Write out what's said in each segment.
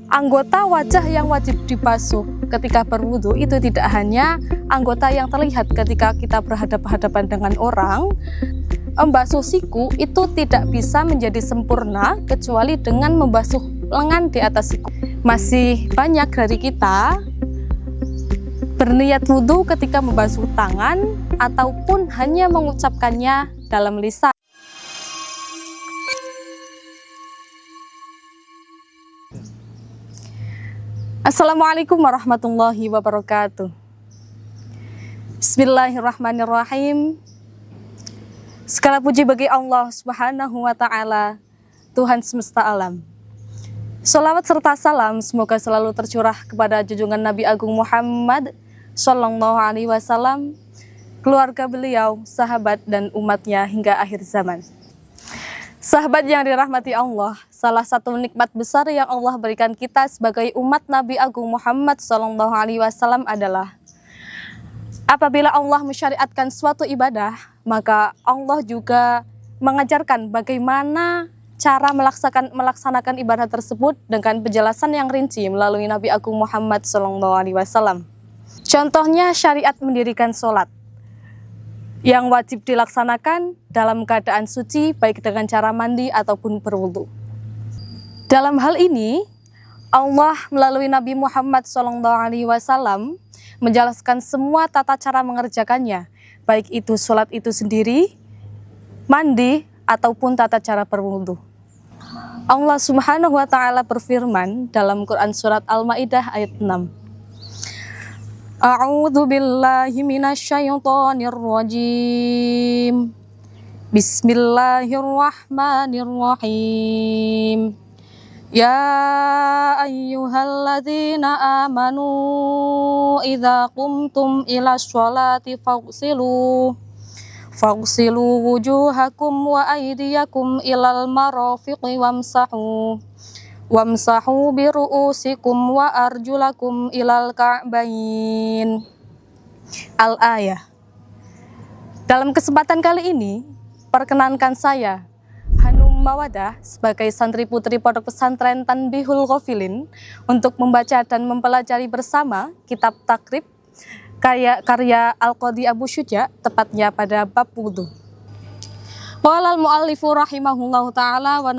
Anggota wajah yang wajib dibasuh ketika berwudu itu tidak hanya anggota yang terlihat ketika kita berhadapan-hadapan dengan orang. Membasuh siku itu tidak bisa menjadi sempurna kecuali dengan membasuh lengan di atas siku. Masih banyak dari kita berniat wudu ketika membasuh tangan ataupun hanya mengucapkannya dalam lisan. Assalamualaikum warahmatullahi wabarakatuh. Bismillahirrahmanirrahim. Segala puji bagi Allah Subhanahu wa Ta'ala, Tuhan semesta alam. Sholawat serta salam semoga selalu tercurah kepada junjungan Nabi Agung Muhammad Sallallahu Alaihi Wasallam, keluarga beliau, sahabat dan umatnya hingga akhir zaman. Sahabat yang dirahmati Allah, salah satu nikmat besar yang Allah berikan kita sebagai umat Nabi Agung Muhammad Sallallahu Alaihi Wasallam adalah apabila Allah mensyariatkan suatu ibadah, maka Allah juga mengajarkan bagaimana cara melaksanakan ibadah tersebut dengan penjelasan yang rinci melalui Nabi Agung Muhammad Sallallahu Alaihi Wasallam. Contohnya syariat mendirikan sholat yang wajib dilaksanakan dalam keadaan suci, baik dengan cara mandi ataupun berwudu. Dalam hal ini, Allah melalui Nabi Muhammad SAW menjelaskan semua tata cara mengerjakannya, baik itu sholat itu sendiri, mandi, ataupun tata cara berwudu. Allah Subhanahu wa Ta'ala berfirman dalam Quran Surat Al-Ma'idah ayat 6. A'udzu billahi minasyaitonir rajim. Bismillahirrahmanirrahim. Ya ayyuhalladzina amanu idza qumtum ilas sholati faghsilu wujuhakum wa aydiyakum ilal marafiqi wamsahu biru'usikum wa arjulakum ilal ka'bain. Al-ayah. Dalam kesempatan kali ini, perkenankan saya Hanum Mawadah sebagai santri putri Pondok Pesantren Tanbihul Ghafilin untuk membaca dan mempelajari bersama kitab takrib karya Al-Qadhi Abu Syuja, tepatnya pada bab wudu. Qala al-muallifu rahimahullahu ta'ala wa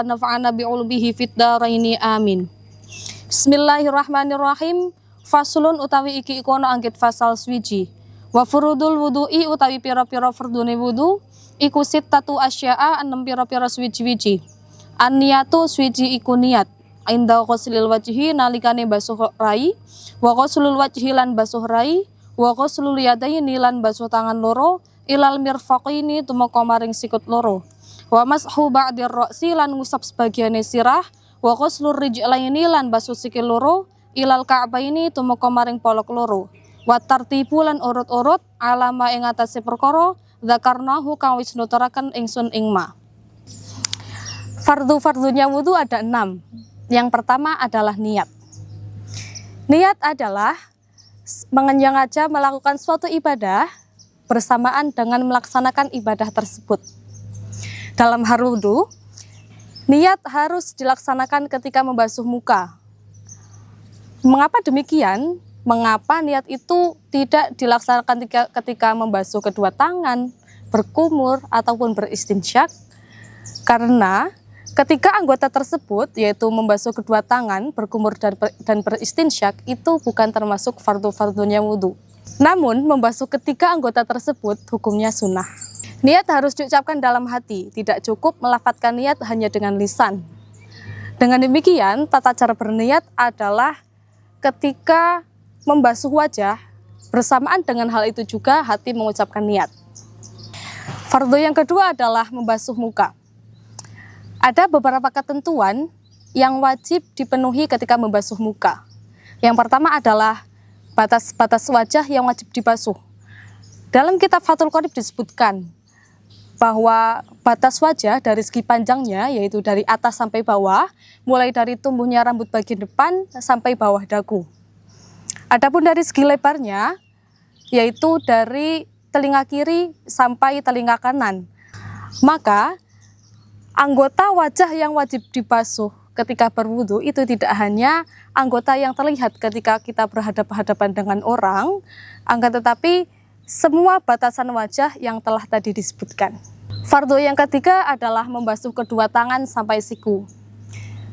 nafa'ana bi'ulubihi fid dharaini amin. Bismillahirrahmanirrahim. Faslun utawi iki ikono anggit fasal swiji. Wa furudul wudu'i utawi pira-pira fardune wudu iku sittatu asya'a 6 pira-pira swiji-wiji. An-niyatu swiji iku niat. Inda ghuslil wajhi nalikane basuh rai, wa ghuslul wajhi lan basuh rai, wa ghuslul yadaini lan basuh tangan loro, ilal mirfaqini tumeka maring sikut loro, wa mashu ba'dir ra'si lan ngusap sebagiane sirah, wa ghuslur rijlaini lan basuh sikil loro, ilal ka'baini tumeka maring polok loro, wa tartibu lan urut-urut alama ing atase perkara dzakarnahu kang wis nuturaken ingsun ing ma. Fardu-fardunya wudu ada 6. Yang pertama adalah niat. Niat adalah menyengaja melakukan suatu ibadah bersamaan dengan melaksanakan ibadah tersebut. Dalam hal wudu, niat harus dilaksanakan ketika membasuh muka. Mengapa demikian? Mengapa niat itu tidak dilaksanakan ketika membasuh kedua tangan, berkumur, ataupun beristinsyak? Karena ketika anggota tersebut, yaitu membasuh kedua tangan, berkumur dan beristinsyak, itu bukan termasuk fardu-fardunya wudu. Namun, membasuh ketiga anggota tersebut hukumnya sunnah. Niat harus diucapkan dalam hati, tidak cukup melafadzkan niat hanya dengan lisan. Dengan demikian, tata cara berniat adalah ketika membasuh wajah, bersamaan dengan hal itu juga hati mengucapkan niat. Fardu yang kedua adalah membasuh muka. Ada beberapa ketentuan yang wajib dipenuhi ketika membasuh muka. Yang pertama adalah batas-batas wajah yang wajib dibasuh. Dalam kitab Fathul Qorib disebutkan bahwa batas wajah dari segi panjangnya, yaitu dari atas sampai bawah, mulai dari tumbuhnya rambut bagian depan sampai bawah dagu. Adapun dari segi lebarnya, yaitu dari telinga kiri sampai telinga kanan. Maka anggota wajah yang wajib dibasuh ketika berwudu itu tidak hanya anggota yang terlihat ketika kita berhadapan-hadapan dengan orang, akan tetapi semua batasan wajah yang telah tadi disebutkan. Fardhu yang ketiga adalah membasuh kedua tangan sampai siku.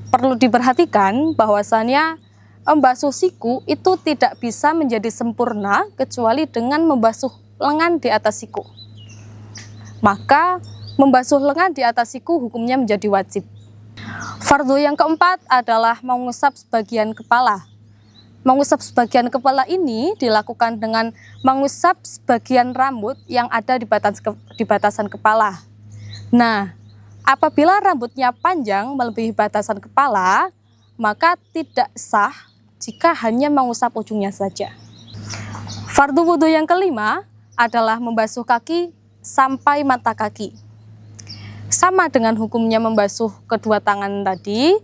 Perlu diperhatikan bahwasannya membasuh siku itu tidak bisa menjadi sempurna kecuali dengan membasuh lengan di atas siku. Maka membasuh lengan di atas siku hukumnya menjadi wajib. Fardhu yang keempat adalah mengusap sebagian kepala. Mengusap sebagian kepala ini dilakukan dengan mengusap sebagian rambut yang ada di batasan kepala. Nah, apabila rambutnya panjang melebihi batasan kepala, maka tidak sah jika hanya mengusap ujungnya saja. Fardhu wudhu yang kelima adalah membasuh kaki sampai mata kaki. Sama dengan hukumnya membasuh kedua tangan tadi,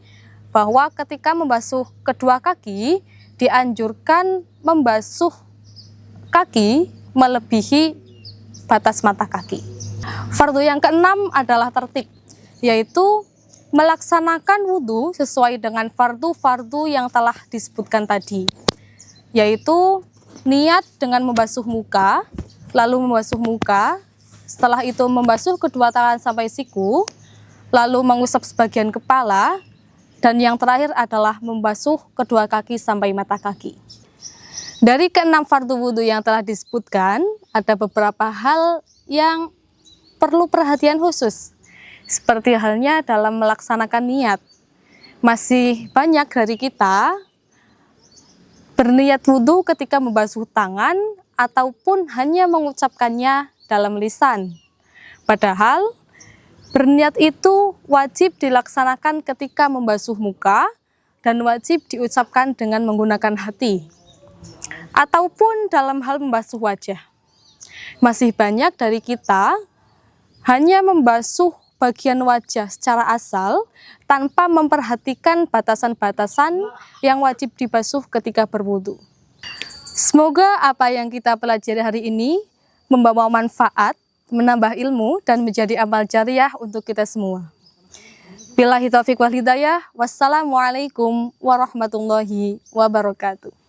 bahwa ketika membasuh kedua kaki, dianjurkan membasuh kaki melebihi batas mata kaki. Fardhu yang keenam adalah tertib, yaitu melaksanakan wudhu sesuai dengan fardu-fardu yang telah disebutkan tadi, yaitu niat dengan membasuh muka, lalu membasuh muka, setelah itu membasuh kedua tangan sampai siku, lalu mengusap sebagian kepala, dan yang terakhir adalah membasuh kedua kaki sampai mata kaki. Dari keenam fardhu wudhu yang telah disebutkan, ada beberapa hal yang perlu perhatian khusus, seperti halnya dalam melaksanakan niat. Masih banyak dari kita berniat wudhu ketika membasuh tangan ataupun hanya mengucapkannya dalam lisan. Padahal berniat itu wajib dilaksanakan ketika membasuh muka dan wajib diucapkan dengan menggunakan hati. Ataupun dalam hal membasuh wajah. Masih banyak dari kita hanya membasuh bagian wajah secara asal tanpa memperhatikan batasan-batasan yang wajib dibasuh ketika berwudu. Semoga apa yang kita pelajari hari ini membawa manfaat, menambah ilmu, dan menjadi amal jariah untuk kita semua. Billahi taufiq wal hidayah. Wassalamualaikum warahmatullahi wabarakatuh.